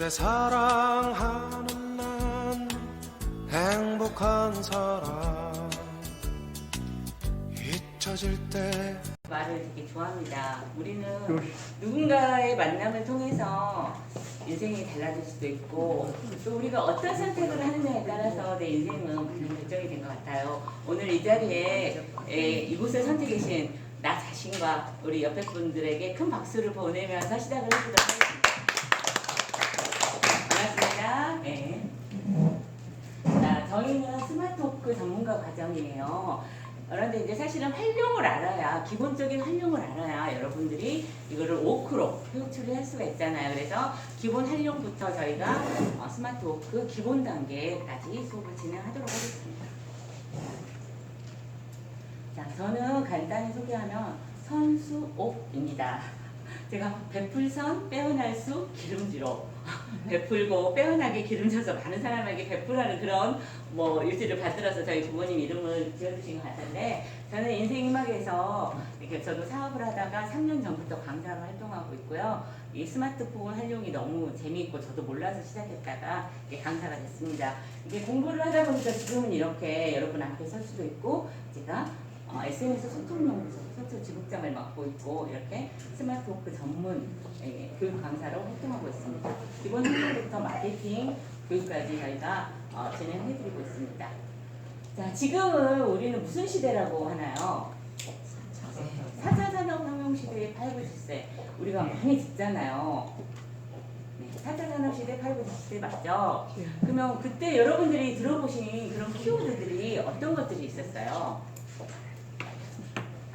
그대 사랑하는 난 행복한 사람 잊혀질 때 말을 되게 좋아합니다. 우리는 누군가의 만남을 통해서 인생이 달라질 수도 있고 또 우리가 어떤 선택을 하느냐에 따라서 내 인생은 결정이 된 것 같아요. 오늘 이 자리에 이곳을 선택해 계신 나 자신과 우리 옆에 분들에게 큰 박수를 보내면서 시작을 해보도록 하겠습니다. 반갑습니다. 네. 자, 저희는 스마트워크 전문가 과정이에요. 그런데 이제 사실은 활용을 알아야, 기본적인 활용을 알아야 여러분들이 이거를 워크로 표출을 할 수가 있잖아요. 그래서 기본 활용부터 저희가 스마트워크 기본 단계까지 수업을 진행하도록 하겠습니다. 자, 저는 간단히 소개하면 선수옥입니다. 제가 베풀선 빼어날 수 기름지로 베풀고 빼어나게 기름져서 많은 사람에게 베풀하는 그런 유지를 받들어서 저희 부모님 이름을 지어주신 것 같은데, 저는 인생음악에서 이렇게 저도 사업을 하다가 3년 전부터 강사로 활동하고 있고요. 이 스마트폰 활용이 너무 재미있고 저도 몰라서 시작했다가 이게 강사가 됐습니다. 이게 공부를 하다 보니까 지금은 이렇게 여러분 앞에 설 수도 있고, 제가 SNS 소통연구소 소통 지국장을 맡고 있고 이렇게 스마트워크 전문 교육 강사로 활동하고 있습니다. 기본 활동부터 마케팅, 교육까지 저희가 진행해드리고 있습니다. 자, 지금은 우리는 무슨 시대라고 하나요? 4차 산업혁명 시대의 5G 시대. 우리가 많이 듣잖아요. 4차 산업시대 5G 시대 맞죠? 그러면 그때 여러분들이 들어보신 그런 키워드들이 어떤 것들이 있었어요?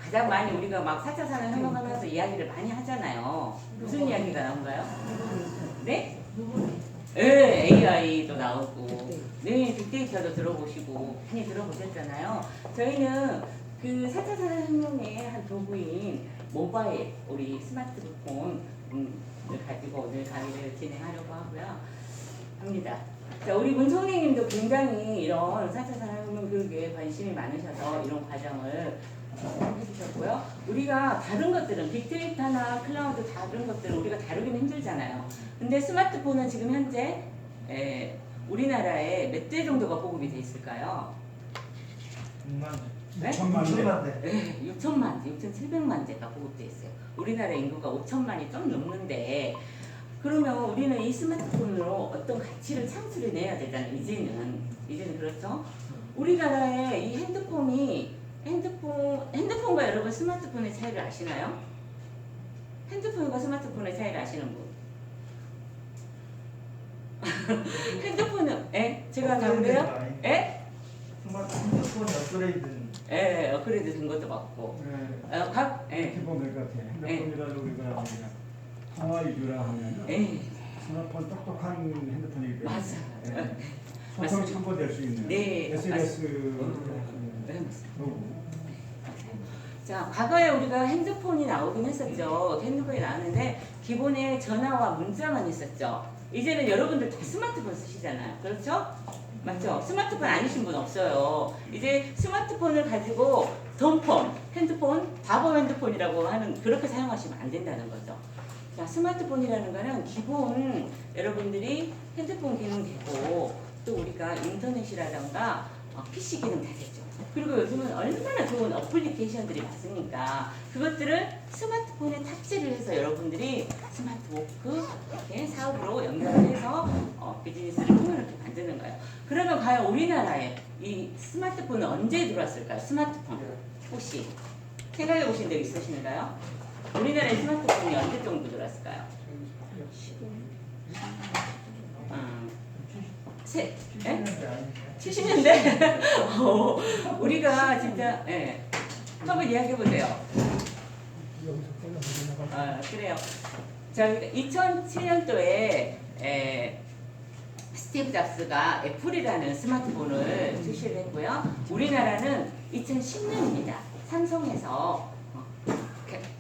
가장 많이 우리가 막 4차 산업혁명 하면서 이야기를 많이 하잖아요. 무슨 이야기가 나온가요? 네? 네, AI도 나오고, 네, 빅데이터도 들어보시고, 많이 들어보셨잖아요. 저희는 그 4차 산업혁명의 한 도구인 모바일, 우리 스마트폰을 가지고 오늘 강의를 진행하려고 합니다. 자, 우리 문총리님도 굉장히 이런 4차 산업혁명 교육에 관심이 많으셔서 이런 과정을 해주셨고요. 우리가 다른 것들은 빅데이터나 클라우드 다른 것들은 우리가 다루기는 힘들잖아요. 근데 스마트폰은 지금 현재 우리나라에 몇 대 정도가 보급이 돼 있을까요? 6천만 대. 네, 6천만 대, 6,700만 대가 보급돼 있어요. 우리나라 인구가 5천만이 좀 넘는데, 그러면 우리는 이 스마트폰으로 어떤 가치를 창출해내야 되잖아요. 이제는 그렇죠? 우리나라의 이 핸드폰과 여러분 스마트폰의 차이를 아시나요? 핸드폰과 스마트폰의 차이를 아시는 분? 핸드폰은, 제가 다 그래요? 스마트폰이 업그레이드. 업그레이드 된 것도 맞고. 기본 될 것 같아. 핸드폰이라고 우리가 통화 위주라 하면 스마트폰 똑똑한 핸드폰이기 때문에 맞아요. 소통 첨부될 수 있는 SNS. 자, 과거에 우리가 핸드폰이 나오긴 했었죠. 핸드폰이 나왔는데 기본에 전화와 문자만 있었죠. 이제는 여러분들 다 스마트폰 쓰시잖아요. 그렇죠? 맞죠? 스마트폰 아니신 분 없어요. 이제 스마트폰을 가지고 덤폰, 핸드폰, 바보 핸드폰이라고 하는, 그렇게 사용하시면 안 된다는 거죠. 자, 스마트폰이라는 거는 기본 여러분들이 핸드폰 기능 되고, 또 우리가 인터넷이라던가 PC 기능 다 되죠. 그리고 요즘은 얼마나 좋은 어플리케이션들이 많습니까? 그것들을 스마트폰에 탑재를 해서 여러분들이 스마트워크 이렇게 사업으로 연결을 해서 비즈니스를 풍요롭게 만드는 거예요. 그러면 과연 우리나라에 이 스마트폰은 언제 들어왔을까요? 스마트폰 혹시 생각해 보신 적 있으신가요? 우리나라에 스마트폰이 언제 정도 들어왔을까요? 70년대? 우리가 진짜, 한번 이야기해보세요. 그래요. 저희가 2007년도에 스티브 잡스가 애플이라는 스마트폰을 출시를 했고요. 우리나라는 2010년입니다. 삼성에서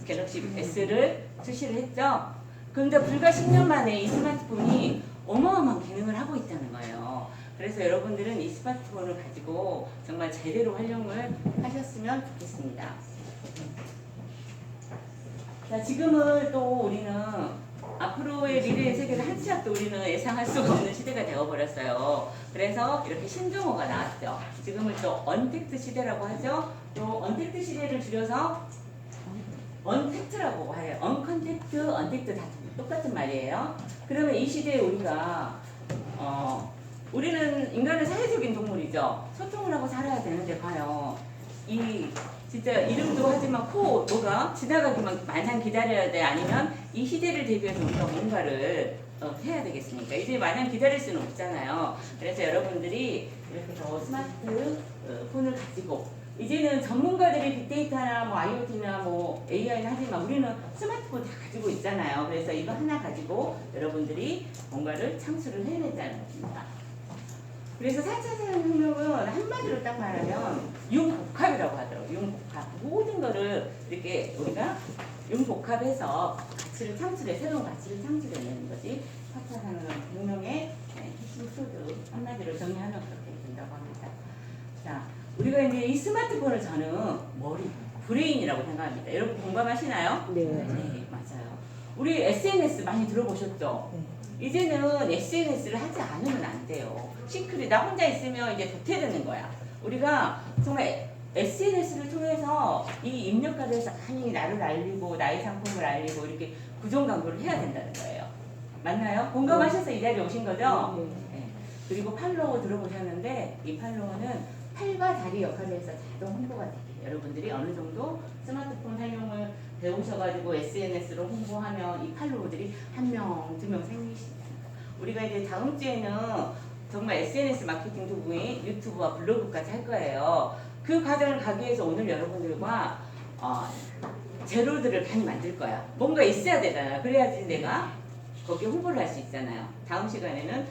갤럭시 S를 출시를 했죠. 그런데 불과 10년 만에 이 스마트폰이 어마어마한 기능을 하고 있다는 거예요. 그래서 여러분들은 이 스마트폰을 가지고 정말 제대로 활용을 하셨으면 좋겠습니다. 자, 지금은 또 우리는 앞으로 앞으로의 미래의 세계를 한 치 앞도 우리는 예상할 수가 없는 시대가 되어버렸어요. 그래서 이렇게 신종어가 나왔죠. 지금은 또 언택트 시대라고 하죠. 또 언택트 시대를 줄여서 언택트라고 해요. 언컨택트, 언택트 다 똑같은 말이에요. 그러면 이 시대에 우리는 인간은 사회적인 동물이죠. 소통을 하고 살아야 되는데 과연 이 진짜 이름도 하지만 뭐가 지나가기만 마냥 기다려야 돼? 아니면 이 시대를 대비해서 우리가 뭔가를 해야 되겠습니까? 이제 마냥 기다릴 수는 없잖아요. 그래서 여러분들이 이렇게 더 스마트 폰을 가지고 이제는 전문가들이 빅데이터나 뭐 IoT나 뭐 AI는 하지만 우리는 스마트폰 다 가지고 있잖아요. 그래서 이거 하나 가지고 여러분들이 뭔가를 창출을 해내자는 겁니다. 그래서 4차 산업혁명은 한마디로 딱 말하면 융복합이라고 하더라고요. 융복합. 모든 거를 이렇게 우리가 융복합해서 가치를 창출해, 새로운 가치를 창출해내는 것이 4차 산업혁명의 핵심 소드. 한마디로 정리하면 그렇게 된다고 합니다. 자, 우리가 이제 이 스마트폰을 저는 브레인이라고 생각합니다. 여러분 공감하시나요? 네. 네, 맞아요. 우리 SNS 많이 들어보셨죠? 이제는 SNS를 하지 않으면 안 돼요. 시크릿, 나 혼자 있으면 이제 도태되는 거야. 우리가 정말 SNS를 통해서 이 입력카드에서 많이 나를 알리고 나의 상품을 알리고 이렇게 구종 광고를 해야 된다는 거예요. 맞나요? 공감하셔서 이 자리에 오신 거죠? 네. 그리고 팔로워 들어보셨는데 이 팔로워는 팔과 다리 역할을 해서 자동 홍보가 되게 여러분들이 어느 정도 스마트폰 사용을 배우셔가지고 SNS로 홍보하면 이 팔로워들이 1명, 2명 생기십니다. 우리가 이제 다음 주에는 정말 SNS 마케팅 도구인 유튜브와 블로그까지 할 거예요. 그 과정을 가기 위해서 오늘 여러분들과 재료들을 많이 만들 거야. 뭔가 있어야 되잖아요. 그래야지 내가 거기에 홍보를 할 수 있잖아요. 다음 시간에는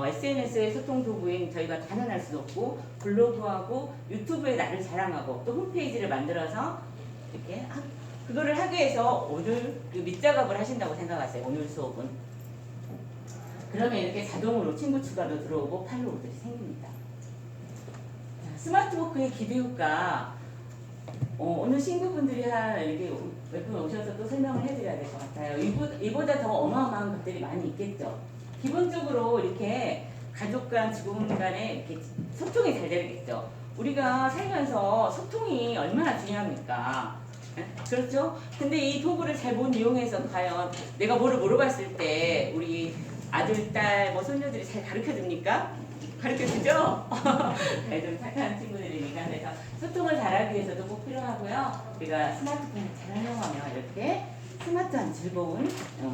SNS의 소통 도구인 저희가 단언할 수도 없고 블로그하고 유튜브에 나를 자랑하고 또 홈페이지를 만들어서 이렇게 그거를 하기 위해서 오늘 그 밑작업을 하신다고 생각하세요. 오늘 수업은. 그러면 이렇게 자동으로 친구 추가도 들어오고 팔로워들이 생깁니다. 자, 스마트워크의 기대효과 오늘 친구분들이 이렇게 몇 분 오셔서 또 설명을 해드려야 될 것 같아요. 이보다 더 어마어마한 것들이 많이 있겠죠. 기본적으로 이렇게 가족 간 직원 간에 이렇게 소통이 잘 되겠죠. 우리가 살면서 소통이 얼마나 중요합니까? 그렇죠? 근데 이 도구를 잘 못 이용해서 과연 내가 뭐를 물어봤을 때 우리 아들, 딸, 뭐 손녀들이 잘 가르쳐 줍니까? 가르쳐 주죠? 좀 착한 친구들이니까. 그래서 소통을 잘하기 위해서도 꼭 필요하고요. 우리가 스마트폰을 잘 활용하면 이렇게 스마트한 즐거운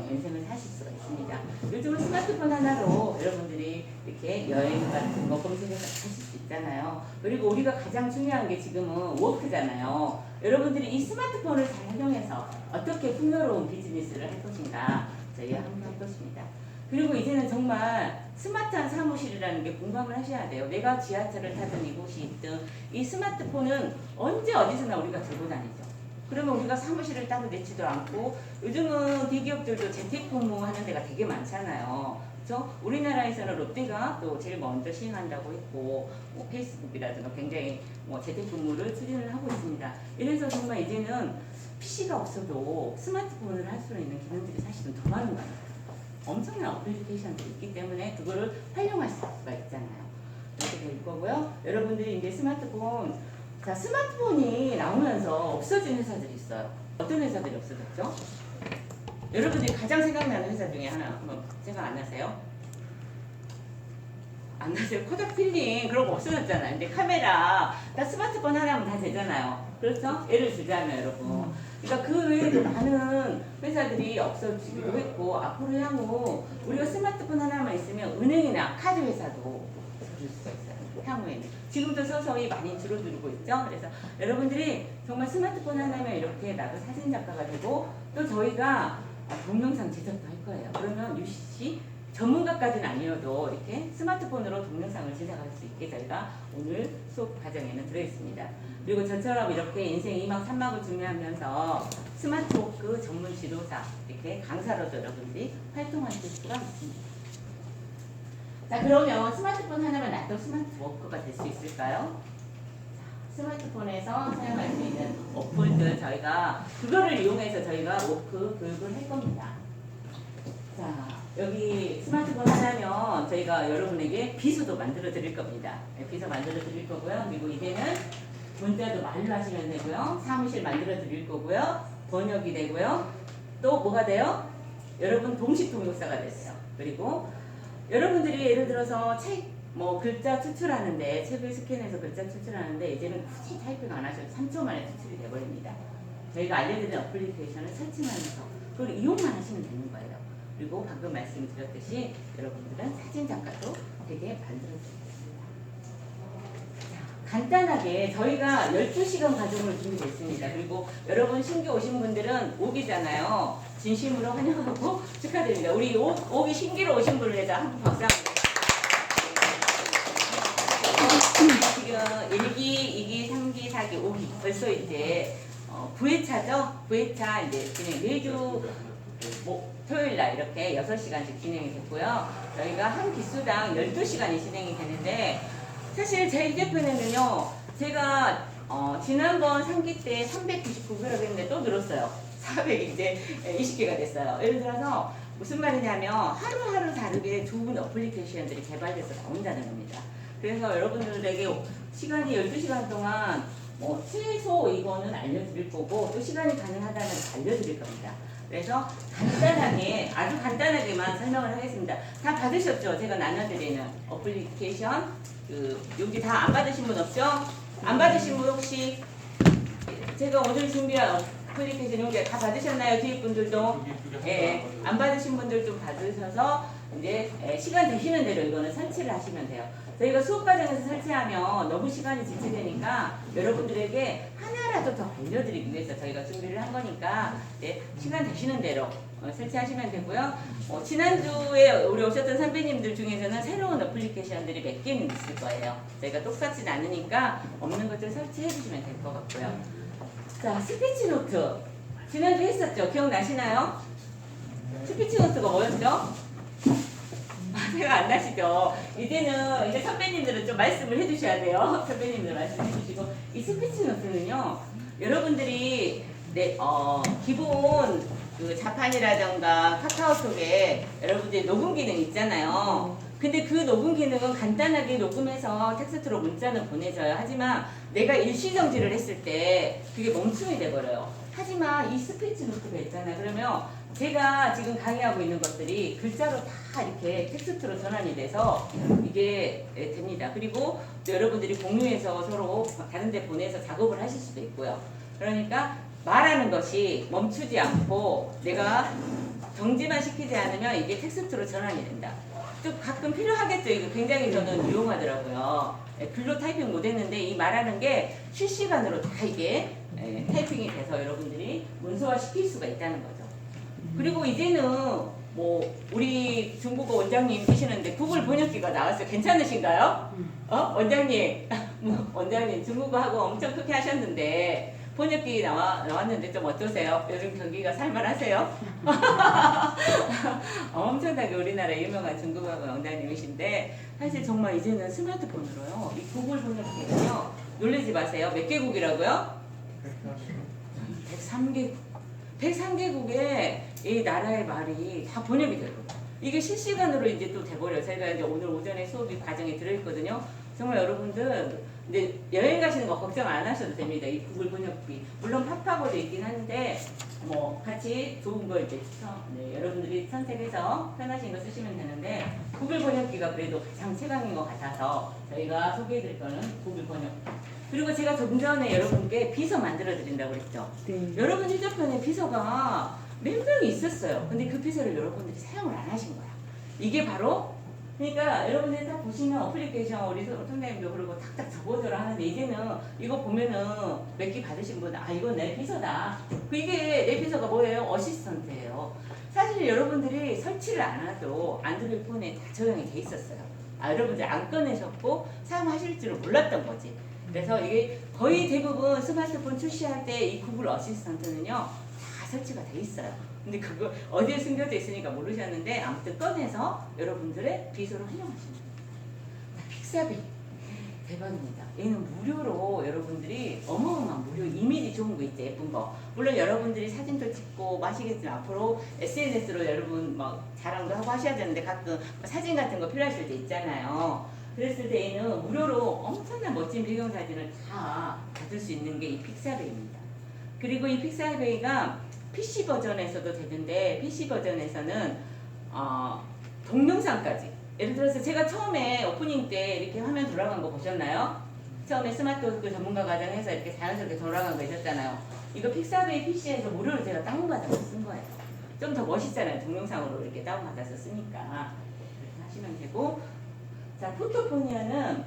인생을 사실 수가 있습니다. 요즘은 스마트폰 하나로 여러분들이 이렇게 여행 같은 거 검색해서 하실 수 있잖아요. 그리고 우리가 가장 중요한 게 지금은 워크잖아요. 여러분들이 이 스마트폰을 잘 활용해서 어떻게 풍요로운 비즈니스를 할 것인가 저희와 함께 할 것입니다. 그리고 이제는 정말 스마트한 사무실이라는 게 공감을 하셔야 돼요. 내가 지하철을 타든 이곳이 있든 이 스마트폰은 언제 어디서나 우리가 들고 다니죠. 그러면 우리가 사무실을 따로 내지도 않고 요즘은 대기업들도 재택근무하는 데가 되게 많잖아요. 그렇죠? 우리나라에서는 롯데가 또 제일 먼저 시행한다고 했고 뭐 페이스북이라든가 굉장히 뭐 재택근무를 추진을 하고 있습니다. 이래서 정말 이제는 PC가 없어도 스마트폰을 할 수 있는 기능들이 사실은 더 많은 거 같아요. 엄청난 어플리케이션들이 있기 때문에 그거를 활용할 수가 있잖아요. 이렇게 될 거고요. 여러분들이 이제 스마트폰이 나오면서 없어진 회사들이 있어요. 어떤 회사들이 없어졌죠? 여러분들이 가장 생각나는 회사 중에 하나 한번 생각 안 나세요? 안 나세요? 코닥 필링 그런 거 없어졌잖아요. 근데 카메라 다 스마트폰 하나면 다 되잖아요. 그렇죠? 예를 들자면 여러분. 그러니까 그 외에도 많은 회사들이 없어지기도 했고 앞으로 향후 우리가 스마트폰 하나만 있으면 은행이나 카드 회사도 줄일 수가 있어요. 향후에는 지금도 서서히 많이 줄어들고 있죠. 그래서 여러분들이 정말 스마트폰 하나면 이렇게 나도 사진 작가가 되고 또 저희가 동영상 제작도 할 거예요. 그러면 UCC 전문가까지는 아니어도 이렇게 스마트폰으로 동영상을 제작할 수 있게 저희가 오늘 수업 과정에는 들어있습니다. 그리고 저처럼 이렇게 인생 2막 3막을 준비하면서 스마트워크 전문 지도사 이렇게 강사로도 여러분들이 활동하실 수가 있습니다. 자, 그러면 스마트폰 하나만 놔도 스마트워크가 될 수 있을까요? 자, 스마트폰에서 사용할 수 있는 어플들 저희가 그거를 이용해서 저희가 워크 교육을 할 겁니다. 자, 여기 스마트폰 하나면 저희가 여러분에게 비서도 만들어 드릴 겁니다. 네, 비서 만들어 드릴 거고요. 그리고 이제는 문자도 말로 하시면 되고요. 사무실 만들어 드릴 거고요. 번역이 되고요. 또 뭐가 돼요? 여러분 동식 통역사가 됐어요. 그리고 여러분들이 예를 들어서 뭐 글자 추출하는데 책을 스캔해서 글자 추출하는데 이제는 굳이 타이핑 안 하셔도 3초 만에 추출이 돼버립니다. 저희가 알려드린 어플리케이션을 설치하면서 그걸 이용만 하시면 되는 거예요. 그리고 방금 말씀드렸듯이 여러분들은 사진 작가도 되게 만들어드리겠습니다. 간단하게 저희가 12시간 과정으로 준비됐습니다. 그리고 여러분 신규 오신 분들은 오기잖아요. 진심으로 환영하고 축하드립니다. 우리 오기 신기로 오신 분을 위해서 한번 박수 한번. 지금 1기, 2기, 3기, 4기, 5기 벌써 이제 9회차죠? 9회차 이제 진행 매주 토요일 날 이렇게 6시간씩 진행이 됐고요. 저희가 한 기수당 12시간이 진행이 되는데 사실 제 휴대폰에는요. 제가 지난번 3기 때 399개라고 했는데 또 늘었어요. 400 이제 20개가 됐어요. 예를 들어서 무슨 말이냐면 하루하루 다르게 좋은 어플리케이션들이 개발돼서 나온다는 겁니다. 그래서 여러분들에게 시간이 12시간 동안 뭐 최소 이거는 알려드릴 거고 또 시간이 가능하다면 알려드릴 겁니다. 그래서 간단하게 아주 간단하게만 설명을 하겠습니다. 다 받으셨죠? 제가 나눠드리는 어플리케이션 여기 다 안 받으신 분 없죠? 안 받으신 분 혹시 제가 오늘 준비한 어플리케이션 여기 다 받으셨나요? 뒤에 분들도 예, 안 받으신 분들 좀 받으셔서 이제 시간 되시는 대로 이거는 설치를 하시면 돼요. 저희가 수업 과정에서 설치하면 너무 시간이 지체되니까 여러분들에게 하나라도 더 알려드리기 위해서 저희가 준비를 한 거니까 시간 되시는 대로 설치하시면 되고요. 지난주에 우리 오셨던 선배님들 중에서는 새로운 어플리케이션들이 몇 개는 있을 거예요. 저희가 똑같지는 않으니까 없는 것들 설치해 주시면 될 것 같고요. 자, 스피치노트. 지난주에 했었죠? 기억나시나요? 스피치노트가 뭐였죠? 생각 안 나시죠? 이제는 이제 선배님들은 좀 말씀을 해주셔야 돼요. 선배님들 말씀해 주시고 이 스피치 노트는요. 여러분들이 기본 그 자판이라던가 카카오톡에 여러분들이 녹음 기능 있잖아요. 근데 그 녹음 기능은 간단하게 녹음해서 텍스트로 문자는 보내줘요. 하지만 내가 일시정지를 했을 때 그게 멈춤이 돼버려요. 하지만 이 스피치 노트가 있잖아요. 그러면 제가 지금 강의하고 있는 것들이 글자로 다 이렇게 텍스트로 전환이 돼서 이게 됩니다. 그리고 또 여러분들이 공유해서 서로 다른 데 보내서 작업을 하실 수도 있고요. 그러니까 말하는 것이 멈추지 않고 내가 정지만 시키지 않으면 이게 텍스트로 전환이 된다. 또 가끔 필요하겠죠. 이거 굉장히 저는 유용하더라고요. 글로 타이핑 못했는데 이 말하는 게 실시간으로 다 이게 타이핑이 돼서 여러분들이 문서화 시킬 수가 있다는 거죠. 그리고 이제는 뭐 우리 중국어 원장님 계시는데 구글 번역기가 나왔어요. 괜찮으신가요? 원장님, 원장님 중국어하고 엄청 크게 하셨는데 번역기 나왔는데 좀 어떠세요? 요즘 경기가 살만하세요? 엄청나게 우리나라 유명한 중국어 원장님이신데 사실 정말 이제는 스마트폰으로요. 이 구글 번역기는요. 놀라지 마세요. 몇 개국이라고요? 103개국. 103개국에 이 나라의 말이 다 번역이 되고 이게 실시간으로 이제 또 돼버려요. 제가 이제 오늘 오전에 수업이 과정에 들어있거든요. 정말 여러분들 근데 여행 가시는 거 걱정 안 하셔도 됩니다. 이 구글 번역기 물론 팝하고도 있긴 한데 뭐 같이 좋은 거 이제 여러분들이 선택해서 편하신 거 쓰시면 되는데 구글 번역기가 그래도 가장 최강인 것 같아서 저희가 소개해드릴 거는 구글 번역기. 그리고 제가 좀 전에 여러분께 비서 만들어 드린다고 그랬죠. 네. 여러분 휴대폰에 비서가 몇 명이 있었어요. 근데 그 비서를 여러분들이 사용을 안 하신 거야. 이게 바로 그러니까 여러분들이 딱 보시면 어플리케이션 우리 선생님도 그러고 탁탁 적어줘라 하는데 이제는 이거 보면은 몇 개 받으신 분 이건 내 비서다. 이게 내 비서가 뭐예요? 어시스턴트예요. 사실 여러분들이 설치를 안 해도 안드로이드 폰에 다 저장이 돼 있었어요. 여러분들 안 꺼내셨고 사용하실 줄은 몰랐던 거지. 그래서 이게 거의 대부분 스마트폰 출시할 때 이 구글 어시스턴트는요 다 설치가 돼 있어요. 근데 그거 어디에 숨겨져 있으니까 모르셨는데 아무튼 꺼내서 여러분들의 비서로 활용하시면 됩니다. 픽사비 대박입니다. 얘는 무료로 여러분들이 어마어마한 무료 이미지 좋은 거 있죠. 예쁜 거 물론 여러분들이 사진도 찍고 마시겠지만 앞으로 SNS로 여러분 막 자랑도 하고 하셔야 되는데 가끔 사진 같은 거 필요하실 때 있잖아요. 그랬을 때에는 무료로 엄청난 멋진 배경사진을 다 받을 수 있는 게 이 픽사베이입니다. 그리고 이 픽사베이가 PC 버전에서도 되는데 PC 버전에서는 동영상까지, 예를 들어서 제가 처음에 오프닝 때 이렇게 화면 돌아간 거 보셨나요? 처음에 스마트워크 전문가 과정에서 이렇게 자연스럽게 돌아간 거 있었잖아요. 이거 픽사베이 PC에서 무료로 제가 다운받아서 쓴 거예요. 좀 더 멋있잖아요. 동영상으로 이렇게 다운받아서 쓰니까. 이렇게 하시면 되고, 자, 포토포니아는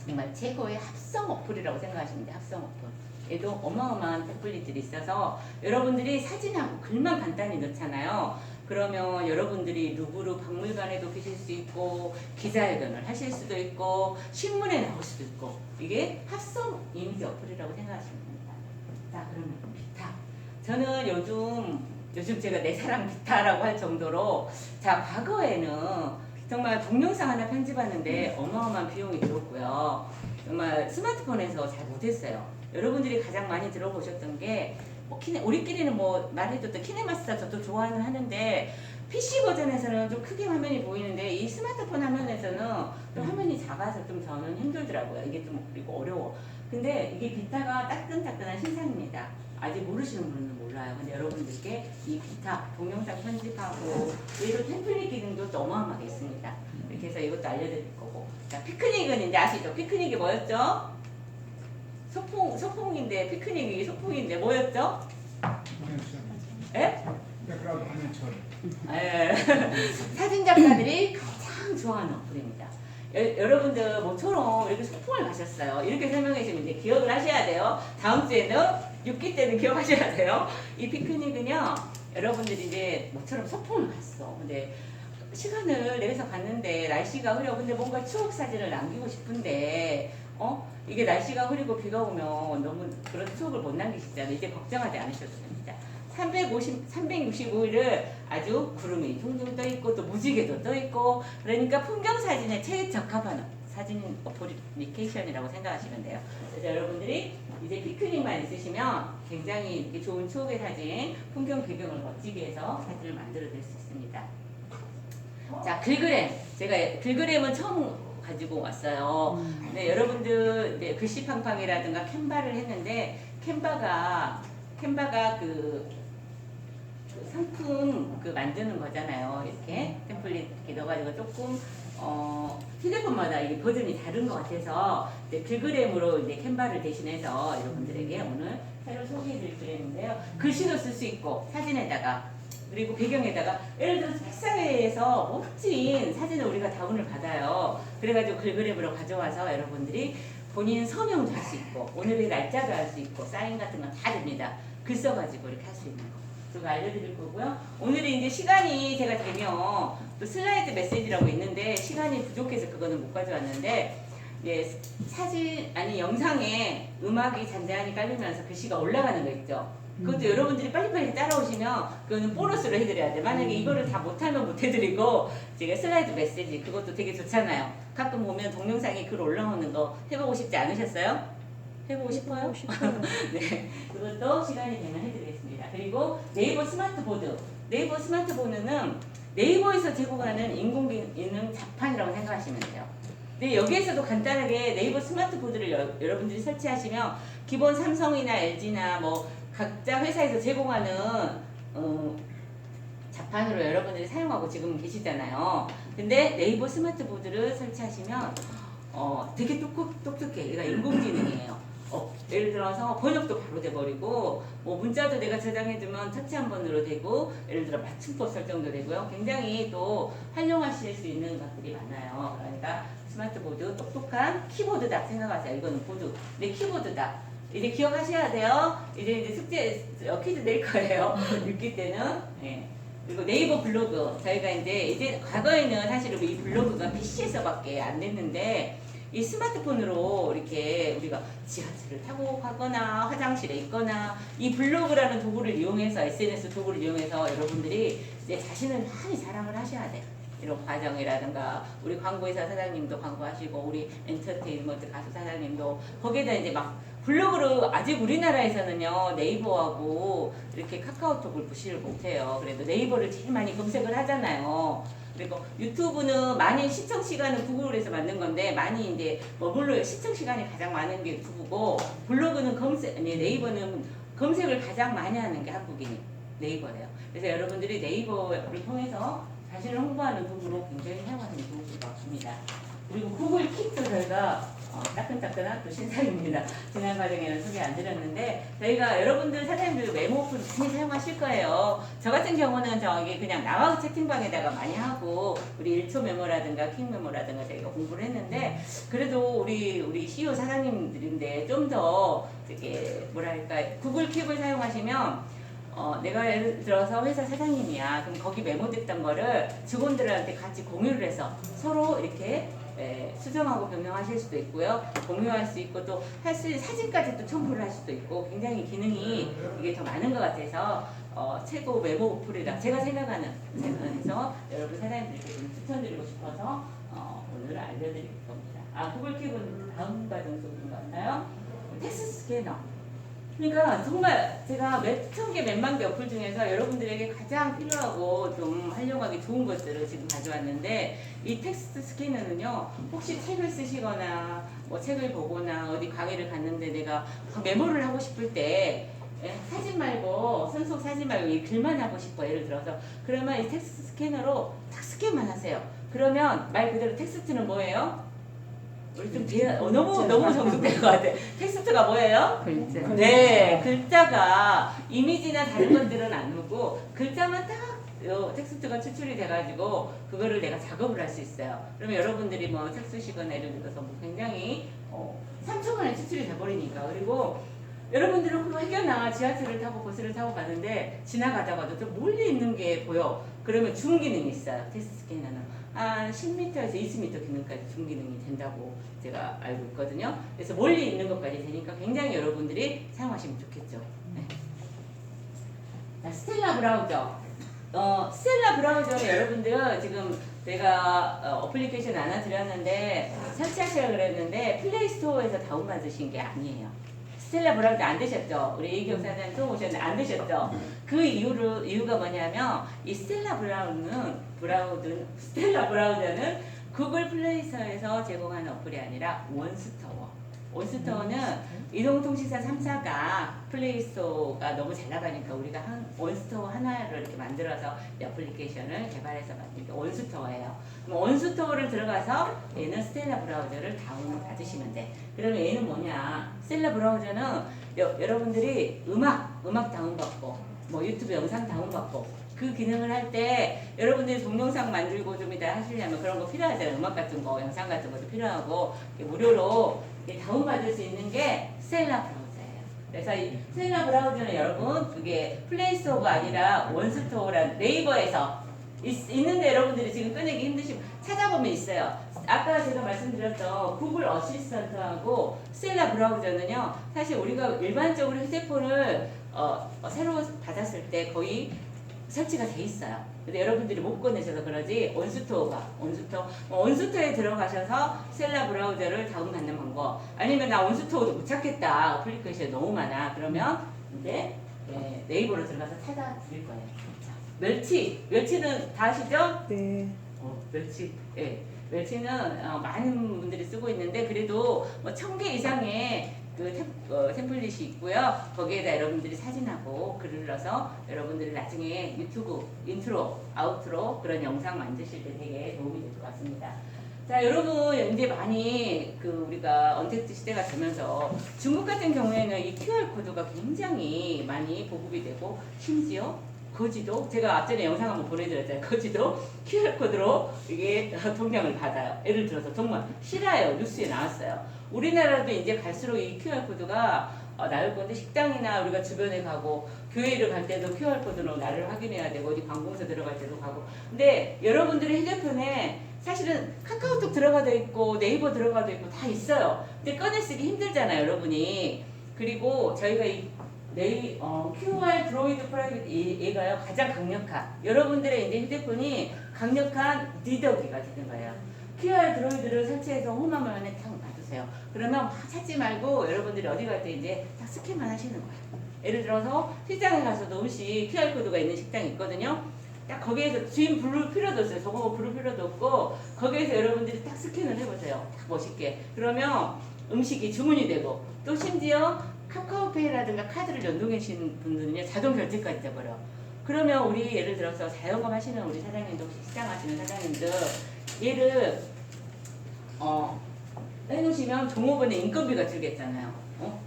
정말 최고의 합성 어플이라고 생각하시면 돼요. 합성 어플. 얘도 어마어마한 태블릿들이 있어서 여러분들이 사진하고 글만 간단히 넣잖아요. 그러면 여러분들이 루브르 박물관에도 계실 수 있고 기자회견을 하실 수도 있고 신문에 나올 수도 있고 이게 합성 이미지 어플이라고 생각하시면 됩니다. 자, 그러면 기타. 저는 요즘 제가 내 사랑 기타라고 할 정도로, 자, 과거에는 정말 동영상 하나 편집하는데 어마어마한 비용이 들었고요. 정말 스마트폰에서 잘 못했어요. 여러분들이 가장 많이 들어보셨던 게 우리끼리는 뭐 말해도 키네마스터 저도 좋아는 하는데 PC 버전에서는 좀 크게 화면이 보이는데 이 스마트폰 화면에서는 좀 화면이 작아서 좀 저는 힘들더라고요. 이게 좀 그리고 어려워. 근데 이게 비타가 따끈따끈한 신상입니다. 아직 모르시는 분은 몰라요. 근데 여러분들께 이 비타 동영상 편집하고 얘도 템플릿 기능도 또 어마어마하게 있습니다. 이렇게 해서 이것도 알려드릴 거고. 자, 피크닉은 이제 아시죠? 피크닉이 뭐였죠? 소풍인데 피크닉이 소풍인데 뭐였죠? 예? 예. 사진 작가들이 가장 좋아하는 어플입니다. 여러분들 모처럼 이렇게 소풍을 가셨어요. 이렇게 설명해 주시면 이제 기억을 하셔야 돼요. 다음 주에는 6기 때는 기억하셔야 돼요. 이 피크닉은요, 여러분들이 이제 모처럼 소풍을 갔어. 근데 시간을 내서 갔는데 날씨가 흐려. 근데 뭔가 추억 사진을 남기고 싶은데 이게 날씨가 흐리고 비가 오면 너무 그런 추억을 못 남기시잖아요. 이제 걱정하지 않으셔도 됩니다. 365일을 아주 구름이 둥둥 떠 있고 또 무지개도 떠 있고, 그러니까 풍경 사진에 최적합한 사진 어플리케이션이라고 생각하시면 돼요. 그래서 여러분들이 이제 피크닉만 있으시면 굉장히 좋은 추억의 사진, 풍경 배경을 멋지게 해서 사진을 만들어낼 수 있습니다. 자, 글그램. 제가 글그램은 처음 가지고 왔어요. 네, 여러분들 네, 글씨팡팡이라든가 캔바를 했는데 캔바가 그 상품 만드는 거잖아요. 이렇게 템플릿 이렇게 넣어가지고 조금 휴대폰마다 이게 버전이 다른 것 같아서 이제 글그램으로 이제 캔바를 대신해서 여러분들에게 오늘 새로 소개해드릴 그램인데요. 글씨도 쓸 수 있고 사진에다가 그리고 배경에다가 예를 들어서 픽사웨이에서 멋진 사진을 우리가 다운을 받아요. 그래가지고 글그램으로 가져와서 여러분들이 본인 서명도 할 수 있고 오늘의 날짜도 할 수 있고 사인 같은 건 다 됩니다. 글 써가지고 이렇게 할 수 있는 거. 그거 알려드릴 거고요. 오늘은 이제 시간이 제가 되면 또 슬라이드 메시지라고 있는데 시간이 부족해서 그거는 못 가져왔는데, 예, 영상에 음악이 잔잔히 깔리면서 글씨가 올라가는 거 있죠. 그것도 여러분들이 빨리빨리 따라오시면 그거는 보너스로 해드려야 돼. 만약에 이거를 다 못하면 못해드리고, 제가 슬라이드 메시지 그것도 되게 좋잖아요. 가끔 보면 동영상에 글 올라오는 거 해보고 싶지 않으셨어요? 해보고 싶어요? 네, 그것도 시간이 되면 해드리겠습니다. 그리고 네이버 스마트보드. 네이버 스마트보드는 네이버에서 제공하는 인공지능 자판이라고 생각하시면 돼요. 근데 여기에서도 간단하게 네이버 스마트보드를 여러분들이 설치하시면 기본 삼성이나 LG나 뭐 각자 회사에서 제공하는 자판으로 여러분들이 사용하고 지금 계시잖아요. 근데 네이버 스마트보드를 설치하시면 되게 똑똑해. 얘가 인공지능이에요. 예를 들어서 번역도 바로 돼버리고, 뭐 문자도 내가 저장해두면 터치 한 번으로 되고, 예를 들어 맞춤법 설정도 되고요. 굉장히 또 활용하실 수 있는 것들이 많아요. 그러니까 스마트보드 똑똑한 키보드다 생각하세요. 이거는 보드. 네, 키보드다. 이제 기억하셔야 돼요. 이제 숙제 퀴즈 낼 거예요. 6기 때는. 네. 그리고 네이버 블로그. 저희가 이제 과거에는 사실 이 블로그가 PC에서밖에 안 됐는데, 이 스마트폰으로 이렇게 우리가 지하철을 타고 가거나 화장실에 있거나 이 블로그라는 도구를 이용해서, SNS 도구를 이용해서 여러분들이 이제 자신을 많이 자랑을 하셔야 돼요. 이런 과정이라든가, 우리 광고회사 사장님도 광고하시고, 우리 엔터테인먼트 가수 사장님도 거기에다 이제 막 블로그로 아직 우리나라에서는요 네이버하고 이렇게 카카오톡을 무시를 못해요. 그래도 네이버를 제일 많이 검색을 하잖아요. 그리고 유튜브는 많이 시청 시간은 구글에서 만든 건데 많이 이제 뭐 물론 시청 시간이 가장 많은 게 유튜브고 블로그는 아니 네이버는 검색을 가장 많이 하는 게 한국인이 네이버예요. 그래서 여러분들이 네이버를 통해서 자신을 홍보하는 도구로 굉장히 사용하는 도구가 같습니다. 그리고 구글 킥도 저희가 따끈따끈한 또 신상입니다. 지난 과정에는 소개 안 드렸는데 저희가 여러분들 사장님들 메모 어플 많이 사용하실 거예요. 저 같은 경우는 저기 그냥 나와 채팅방에다가 많이 하고 우리 1초 메모라든가 킥 메모라든가 저희가 공부를 했는데 그래도 우리 CEO 사장님들인데 좀 더 되게 뭐랄까 구글 킥을 사용하시면 내가 예를 들어서 회사 사장님이야. 그럼 거기 메모됐던 거를 직원들한테 같이 공유를 해서 서로 이렇게 수정하고 변경하실 수도 있고요. 공유할 수 있고 또 할 수 있는 사진까지 또 첨부를 할 수도 있고 굉장히 기능이 이게 더 많은 것 같아서 최고 메모 어플이라 제가 생각하는 해서 여러분 사장님들께 좀 추천드리고 싶어서 오늘 알려드릴 겁니다. 구글 킥은 다음 과정 속인 것 같나요? 텍스트 스캐너. 그러니까 정말 제가 몇천 개, 몇만 개 어플 중에서 여러분들에게 가장 필요하고 좀 활용하기 좋은 것들을 지금 가져왔는데 이 텍스트 스캐너는요 혹시 책을 쓰시거나 뭐 책을 보거나 어디 강의를 갔는데 내가 메모를 하고 싶을 때 사진 말고 손속 사진 말고 이 글만 하고 싶어 예를 들어서 그러면 이 텍스트 스캐너로 딱 스캔만 하세요. 그러면 말 그대로 텍스트는 뭐예요? 우리 좀 너무 정숙된 것 같아. 텍스트가 뭐예요? 글자. 네, 글자가 이미지나 다른 것들은 안 오고 글자만 딱 텍스트가 추출이 돼가지고 그거를 내가 작업을 할 수 있어요. 그러면 여러분들이 뭐 책 쓰시거나 예를 들어서 뭐 굉장히 3초 만에 추출이 돼버리니까 그리고 여러분들은 그거 해결나 지하철을 타고 버스를 타고 가는데 지나가다가도 좀 멀리 있는 게 보여. 그러면 줌 기능이 있어요. 텍스트 스캐너는. 한 10m에서 20m 기능까지 줌 기능이 된다고 제가 알고 있거든요. 그래서 멀리 있는 것까지 되니까 굉장히 여러분들이 사용하시면 좋겠죠. 네. 자, 스텔라 브라우저. 스텔라 브라우저는 여러분들 지금 제가 어플리케이션 하나 드렸는데 설치하시라고 그랬는데 플레이스토어에서 다운받으신 게 아니에요. 스텔라 브라우저 안 되셨죠? 우리 이기영 사장님 처음 오셨는데 안 되셨죠? 그 이유가 뭐냐면 이 스텔라 브라우저는 구글 플레이스토어에서 제공하는 어플이 아니라 원스토어. 원스토어는 이동통신사 3사가 플레이스토어가 너무 잘 나가니까 우리가 원스토어 하나를 이렇게 만들어서 이 어플리케이션을 개발해서 만든 게 원스토어예요. 그럼 원스토어를 들어가서 얘는 스텔라 브라우저를 다운 받으시면 돼. 그러면 얘는 뭐냐? 스텔라 브라우저는 여러분들이 음악 다운받고 뭐 유튜브 영상 다운받고 그 기능을 할 때 여러분들이 동영상 만들고 좀 이따 하시려면 그런 거 필요하잖아요. 음악 같은 거, 영상 같은 것도 필요하고 무료로 다운받을 수 있는 게 스텔라 브라우저예요. 그래서 이 스텔라 브라우저는 여러분 그게 플레이스토어가 아니라 원스토어란 네이버에서 있는데 여러분들이 지금 꺼내기 힘드시면 찾아보면 있어요. 아까 제가 말씀드렸던 구글 어시스턴트하고 스텔라 브라우저는요 사실 우리가 일반적으로 휴대폰을 새로 받았을 때 거의 설치가 돼 있어요. 근데 여러분들이 못 꺼내셔서 그러지 원스토어에 들어가셔서 스텔라 브라우저를 다운받는 방법 아니면 나 원스토어도 못 찾겠다 어플리케이션이 너무 많아 그러면 이제 네이버로 들어가서 찾아드릴 거예요. 자, 멸치는 다 아시죠? 네. 멸치는 많은 분들이 쓰고 있는데 그래도 뭐 1000개 이상의 그 템플릿이 있고요. 거기에다 여러분들이 사진하고 글을 넣어서 여러분들이 나중에 유튜브 인트로, 아우트로 그런 영상 만드실 때 되게 도움이 될 것 같습니다. 자, 여러분 이제 많이 우리가 언택트 시대가 되면서 중국 같은 경우에는 이 QR 코드가 굉장히 많이 보급이 되고 심지어 거지도 제가 앞전에 영상 한번 보내드렸잖아요. 거지도 QR 코드로 이게 동향을 받아요. 예를 들어서 정말 실화예요. 뉴스에 나왔어요. 우리나라도 이제 갈수록 이 QR 코드가 나올 건데 식당이나 우리가 주변에 가고 교회를 갈 때도 QR 코드로 나를 확인해야 되고 어디 관공서 들어갈 때도 가고. 근데 여러분들의 휴대폰에 사실은 카카오톡 들어가도 있고 네이버 들어가도 있고 다 있어요. 근데 꺼내 쓰기 힘들잖아요, 여러분이. 그리고 저희가 이 QR 드로이드 프라이빗 얘가요 가장 강력한 여러분들의 이제 휴대폰이 강력한 리더기가 되는 거예요. QR 드로이드를 설치해서 홈화면에 딱 놔두세요. 보세요. 그러면 막 찾지 말고 여러분들이 어디 갈 때 이제 딱 스캔만 하시는 거예요. 예를 들어서 식당에 가서도 음식 QR코드가 있는 식당이 있거든요. 딱 거기에서 지금 부를 필요도 없어요. 저거 부를 필요도 없고 거기에서 여러분들이 딱 스캔을 해보세요. 딱 멋있게. 그러면 음식이 주문이 되고 또 심지어 카카오페이라든가 카드를 연동하시는 분들은요 자동 결제까지 돼버려. 그러면 우리 예를 들어서 자영업 하시는 우리 사장님도 혹시 시장 하시는 사장님들 얘를 해놓으시면 종업원의 인건비가 들겠잖아요.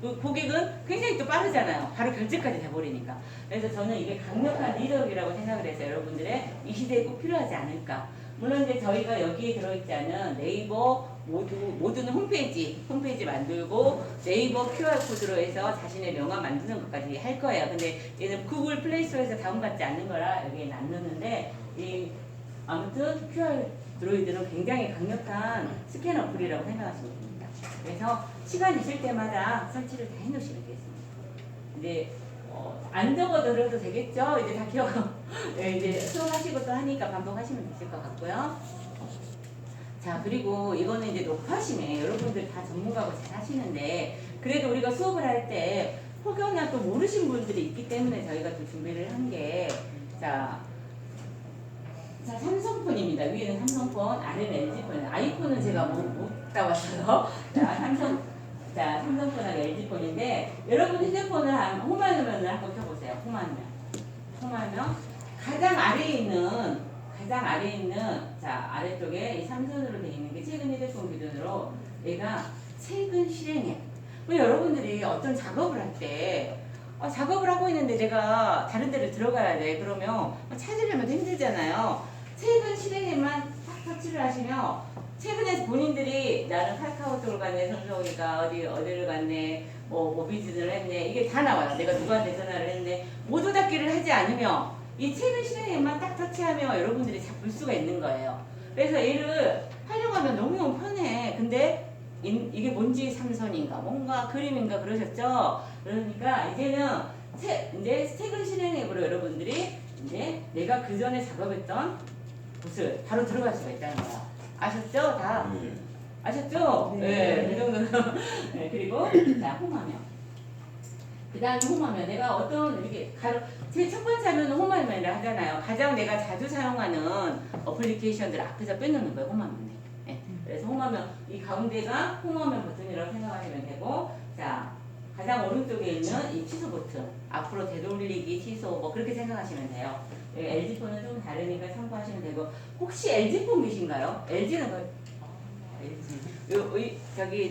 그 고객은 굉장히 또 빠르잖아요. 바로 결제까지 돼버리니까. 그래서 저는 이게 강력한 리더력이라고 생각을 해서 여러분들의 이 시대에 꼭 필요하지 않을까. 물론 이제 저희가 여기에 들어있지 않은 네이버 모든 홈페이지 만들고 네이버 QR코드로 해서 자신의 명함 만드는 것까지 할 거예요. 근데 얘는 구글 플레이스토어에서 다운받지 않는 거라 여기에는 안 넣는데 아무튼 QR 드로이드는 굉장히 강력한 스캔 어플이라고 생각하시면 됩니다. 그래서 시간 있을 때마다 설치를 다 해놓으시면 되겠습니다. 이제 안 적어드려도 되겠죠? 이제 다 기억, 네, 이제 수업하시고 또 하니까 반복하시면 되실 것 같고요. 자, 그리고 이거는 이제 높아심에 여러분들 다 전문가고 잘 하시는데 그래도 우리가 수업을 할 때 혹여나 또 모르신 분들이 있기 때문에 저희가 또 준비를 한 게 자, 삼성폰입니다. 위에는 삼성폰, 아래는 LG폰. 아이폰은 제가 못 따왔어요. 자, 삼성폰하고 LG폰인데 여러분 휴대폰을 홈화면을 한번 켜보세요. 홈화면. 가장 아래에 있는 자 아래쪽에 이 삼선으로 되어 있는 게 최근 휴대폰 기준으로 얘가 최근 실행해. 여러분들이 어떤 작업을 할 때 작업을 하고 있는데 내가 다른 데를 들어가야 돼. 그러면 찾으려면 힘들잖아요. 최근 실행에만 딱 터치를 하시면 최근에 본인들이 나는 카카오톡을 갔네, 삼성이가 어디를 갔네, 뭐 비즈를 했네, 이게 다 나와요. 내가 누구한테 전화를 했네. 모두 닫기를 하지 않으면 이 최근 실행에만 딱 터치하면 여러분들이 볼 수가 있는 거예요. 그래서 얘를 활용하면 너무너무 편해. 근데 이게 뭔지 삼선인가 뭔가 그림인가 그러셨죠? 그러니까 이제는 이제 최근 실행 앱으로 여러분들이 이제 내가 그 전에 작업했던 곳을 바로 들어갈 수가 있다는 거야. 아셨죠? 다? 네. 아셨죠? 네. 그 정도는. 네, 그리고 자, 홈화면. 그 다음에 홈화면. 내가 이렇게 제 첫 번째 화면은 홈화면이라 하잖아요. 가장 내가 자주 사용하는 어플리케이션들 앞에서 빼놓는 거예요. 홈화면에. 네. 그래서 홈화면, 이 가운데가 홈화면 버튼이라고 생각하시면 되고, 자, 가장 오른쪽에 있는 이 취소 버튼. 앞으로 되돌리기, 취소, 뭐 그렇게 생각하시면 돼요. LG폰은 좀 다르니까 참고하시면 되고, 혹시 LG폰 계신가요? LG는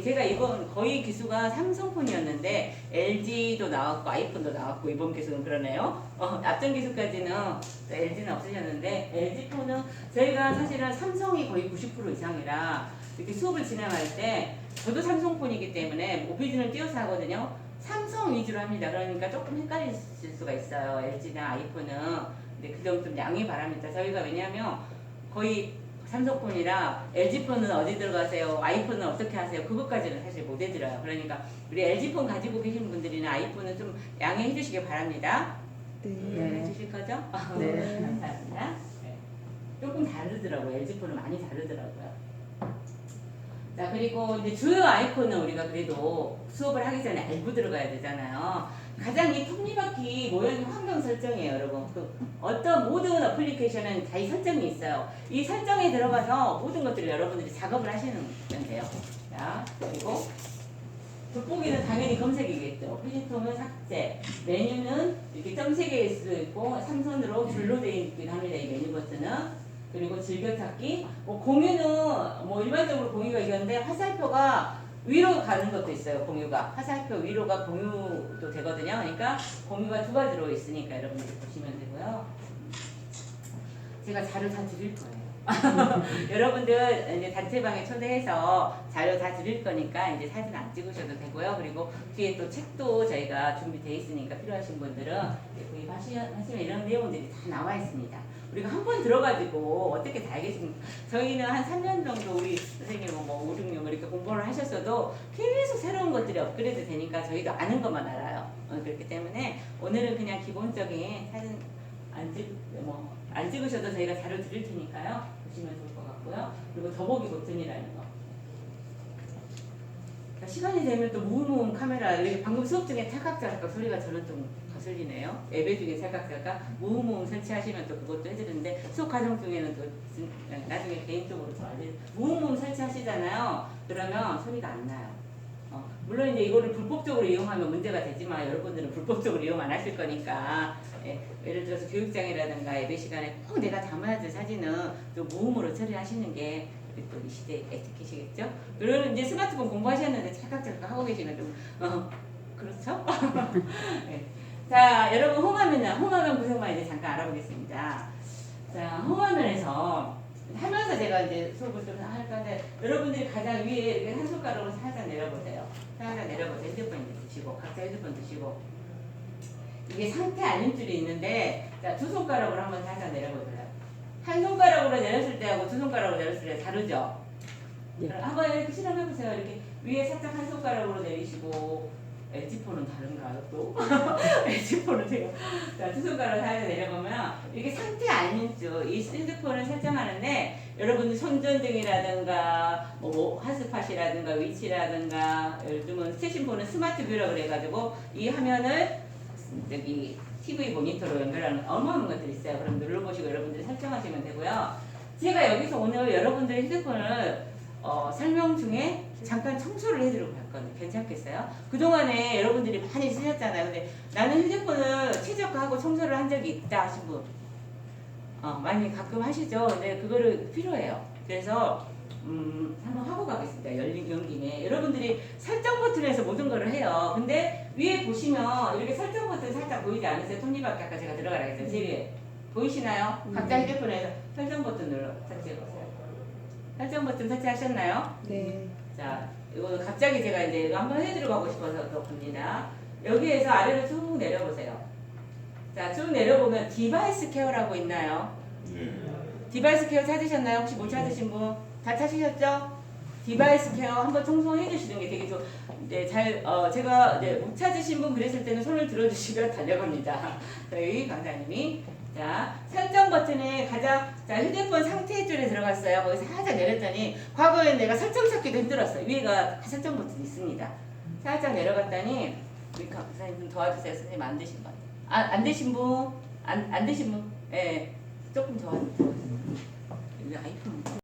제가 이번 거의 기수가 삼성폰이었는데 LG도 나왔고 아이폰도 나왔고 이번 기수는 그러네요. 앞전 기수까지는 LG는 없으셨는데 LG폰은 저희가 사실은 삼성이 거의 90% 이상이라 이렇게 수업을 진행할 때 저도 삼성폰이기 때문에 오피지를 띄워서 하거든요. 삼성 위주로 합니다. 그러니까 조금 헷갈리실 수가 있어요. LG나 아이폰은. 근데 그 점 좀 양해 바랍니다. 저희가 왜냐하면 거의 삼성폰이라 LG폰은 어디 들어가세요? 아이폰은 어떻게 하세요? 그것까지는 사실 못 해드려요. 그러니까 우리 LG폰 가지고 계신 분들이나 아이폰은 좀 양해해 주시기 바랍니다. 네. 해주실 거죠? 네. 감사합니다. 네. 조금 다르더라고요. LG폰은 많이 다르더라고요. 자, 그리고 이제 주요 아이콘은 우리가 그래도 수업을 하기 전에 알고 들어가야 되잖아요. 가장 이 톱니바퀴 모양이 환경 설정이에요, 여러분. 어떤 모든 어플리케이션은 자기 설정이 있어요. 이 설정에 들어가서 모든 것들을 여러분들이 작업을 하시면 돼요. 자, 그리고 돋보기는 당연히 검색이겠죠. 피지통은 삭제, 메뉴는 이렇게 점 3개일 수도 있고 삼선으로 줄로 되어 있기도 합니다. 이 메뉴 버튼은. 그리고 즐겨찾기, 공유는 일반적으로 공유가 이건데 화살표가 위로 가는 것도 있어요. 공유가 화살표 위로가 공유도 되거든요. 그러니까 공유가 2가지로 있으니까 여러분들이 보시면 되고요. 제가 자료 다 드릴 거예요. 여러분들 이제 단체방에 초대해서 자료 다 드릴 거니까 이제 사진 안 찍으셔도 되고요. 그리고 뒤에 또 책도 저희가 준비되어 있으니까 필요하신 분들은 구입하시면 이런 내용들이 다 나와 있습니다. 우리가 한 번 들어가지고 어떻게 다 알겠습니까? 저희는 한 3년 정도 우리 선생님은 5, 6년 이렇게 공부를 하셨어도 계속 새로운 것들이 업그레이드 되니까 저희도 아는 것만 알아요. 그렇기 때문에 오늘은 그냥 기본적인 사진 안 찍으셔도 저희가 자료 드릴 테니까요. 보시면 좋을 것 같고요. 그리고 더보기 버튼이라는 거. 시간이 되면 또 무음 카메라 이렇게 방금 수업 중에 찰칵찰칵 소리가 저는 좀 거슬리네요. 예배 중에 찰칵찰칵 무음 설치하시면 또 그것도 해드리는데 수업 과정 중에는 또 나중에 개인적으로 좀 무음 설치하시잖아요. 그러면 소리가 안 나요. 물론 이제 이거를 불법적으로 이용하면 문제가 되지만 여러분들은 불법적으로 이용 안 하실 거니까 예를 들어서 교육장이라든가 예배 시간에 꼭 내가 담아야 될 사진은 또 무음으로 처리하시는 게 또 이 시대의 에티켓이겠죠? 그리고 이제 스마트폰 공부하셨는데 찰칵찰칵 하고 계시면 좀 그렇죠? 네. 자, 여러분 홈화면 구성만 이제 잠깐 알아보겠습니다. 자, 홈화면에서 하면서 제가 이제 수업을 좀 할 건데 여러분들이 가장 위에 이렇게 한 손가락으로 살짝 내려보세요. 살짝 내려보세요. 핸드폰 이제 드시고 각자 핸드폰 드시고 이게 상태 알림줄이 있는데 자, 두 손가락으로 한번 살짝 내려보세요. 한 손가락으로 내렸을 때하고 두 손가락으로 내렸을 때 다르죠? 네. 한번 이렇게 실험해보세요. 이렇게 위에 살짝 한 손가락으로 내리시고 LG폰은 다른가요 또? LG폰은 제가 자, 두 손가락으로 살짝 내려보면 이게 상태 알림줄 이 핸드폰을 설정하는데 여러분들 손전등이라든가 뭐 핫스팟이라든가 위치라든가 요즘은 최신폰은 스마트 뷰라고 그래가지고 이 화면을 여기 TV 모니터로 연결하는 어마어마한 것들이 있어요. 그럼 눌러보시고 여러분들이 설정하시면 되고요. 제가 여기서 오늘 여러분들의 휴대폰을 설명 중에 잠깐 청소를 해드리고 갔거든요. 괜찮겠어요? 그동안에 여러분들이 많이 쓰셨잖아요. 근데 나는 휴대폰을 최저가하고 청소를 한 적이 있다 하신 분 많이 가끔 하시죠. 근데 그거를 필요해요. 그래서 한번 하고 가겠습니다. 연 김에 여러분들이 설정 버튼에서 모든 걸 해요. 근데 위에 보시면 이렇게 설정 버튼 살짝 보이지 않으세요? 톱니바퀴 아까 제가 들어가라 했죠. 제일 위에 보이시나요? 각자 휴대폰에서 설정 버튼 눌러 설치해보세요. 설정 버튼 설치하셨나요? 네. 자, 이거 갑자기 제가 이제 이거 한번 해드리고 가고 싶어서 또 봅니다. 여기에서 아래로 쭉 내려보세요. 자, 쭉 내려보면 디바이스 케어라고 있나요? 네. 디바이스 케어 찾으셨나요? 혹시 못 찾으신 분? 다 찾으셨죠? 디바이스 케어 한번 청소해 주시는 게 되게 네, 제가 못 찾으신 분 그랬을 때는 손을 들어주시면 달려갑니다. 저희 강사님이. 자, 설정 버튼에 자, 휴대폰 상태 줄에 들어갔어요. 거기 살짝 내렸더니, 과거에 내가 설정 찾기도 힘들었어요. 위에가 설정 버튼이 있습니다. 살짝 내려갔더니, 우리 강사님 좀 도와주세요. 선생님 안 되신 분. 안 되신 분? 안 되신 분? 예. 조금 도와주세요. 여기 아이폰.